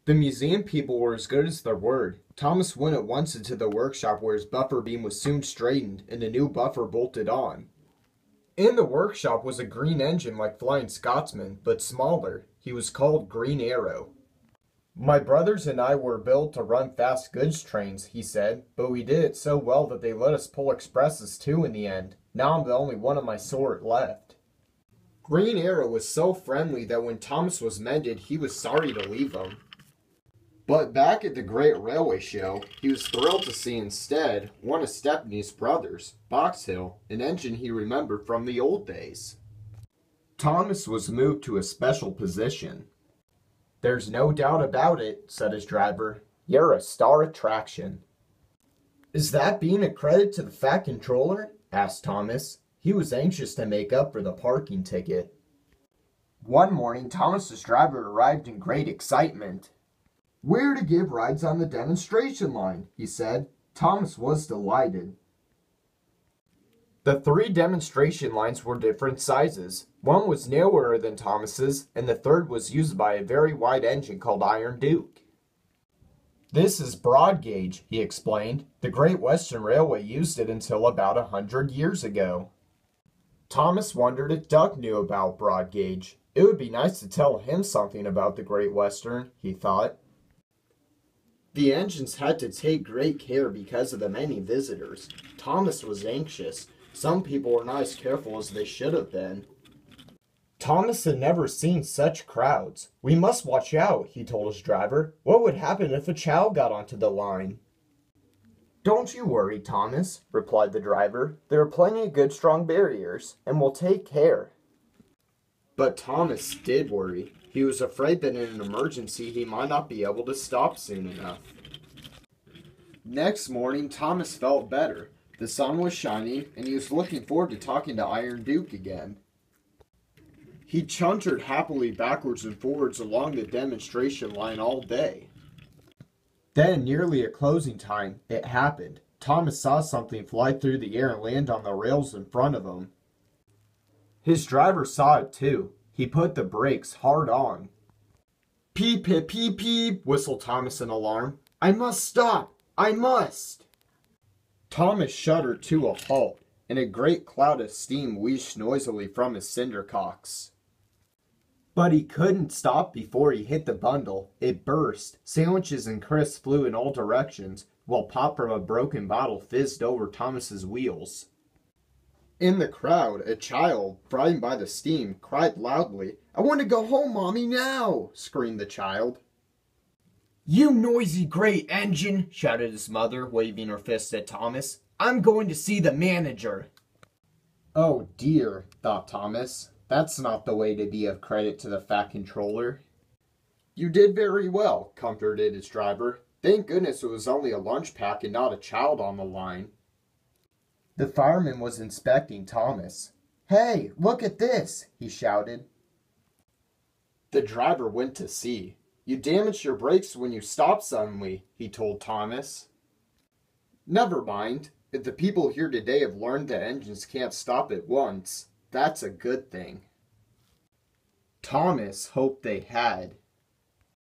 The museum people were as good as their word. Thomas went at once into the workshop where his buffer beam was soon straightened and a new buffer bolted on. In the workshop was a green engine like Flying Scotsman, but smaller. He was called Green Arrow. My brothers and I were built to run fast goods trains, he said, but we did it so well that they let us pull expresses too in the end. Now I'm the only one of my sort left. Green Arrow was so friendly that when Thomas was mended, he was sorry to leave him. But back at the Great Railway Show, he was thrilled to see instead one of Stephanie's brothers, Box Hill, an engine he remembered from the old days. Thomas was moved to a special position. "There's no doubt about it," said his driver. "You're a star attraction." "Is that being a credit to the Fat Controller?" asked Thomas. He was anxious to make up for the parking ticket. One morning, Thomas's driver arrived in great excitement. "We're to give rides on the demonstration line," he said. Thomas was delighted. The 3 demonstration lines were different sizes. One was narrower than Thomas's, and the third was used by a very wide engine called Iron Duke. "This is broad gauge," he explained. "The Great Western Railway used it until about 100 years ago." Thomas wondered if Duck knew about broad gauge. It would be nice to tell him something about the Great Western, he thought. The engines had to take great care because of the many visitors. Thomas was anxious. Some people were not as careful as they should have been. Thomas had never seen such crowds. "We must watch out," he told his driver. "What would happen if a child got onto the line?" "Don't you worry, Thomas," replied the driver. "There are plenty of good strong barriers, and we'll take care." But Thomas did worry. He was afraid that in an emergency he might not be able to stop soon enough. Next morning, Thomas felt better. The sun was shining, and he was looking forward to talking to Iron Duke again. He chuntered happily backwards and forwards along the demonstration line all day. Then, nearly at closing time, it happened. Thomas saw something fly through the air and land on the rails in front of him. His driver saw it too. He put the brakes hard on. "Peep, peep, peep, peep," whistled Thomas in alarm. "I must stop! I must!" Thomas shuddered to a halt, and a great cloud of steam wheezed noisily from his cindercocks. But he couldn't stop before he hit the bundle. It burst. Sandwiches and crisps flew in all directions, while pop from a broken bottle fizzed over Thomas's wheels. In the crowd, a child, frightened by the steam, cried loudly. "I want to go home, Mommy, now!" screamed the child. "You noisy great engine!" shouted his mother, waving her fist at Thomas. "I'm going to see the manager." "Oh dear," thought Thomas. "That's not the way to be of credit to the Fat Controller." "You did very well," comforted his driver. "Thank goodness it was only a lunch pack and not a child on the line." The fireman was inspecting Thomas. "Hey, look at this!" he shouted. The driver went to see. "You damaged your brakes when you stopped suddenly," he told Thomas. "Never mind. If the people here today have learned that engines can't stop at once, that's a good thing." Thomas hoped they had.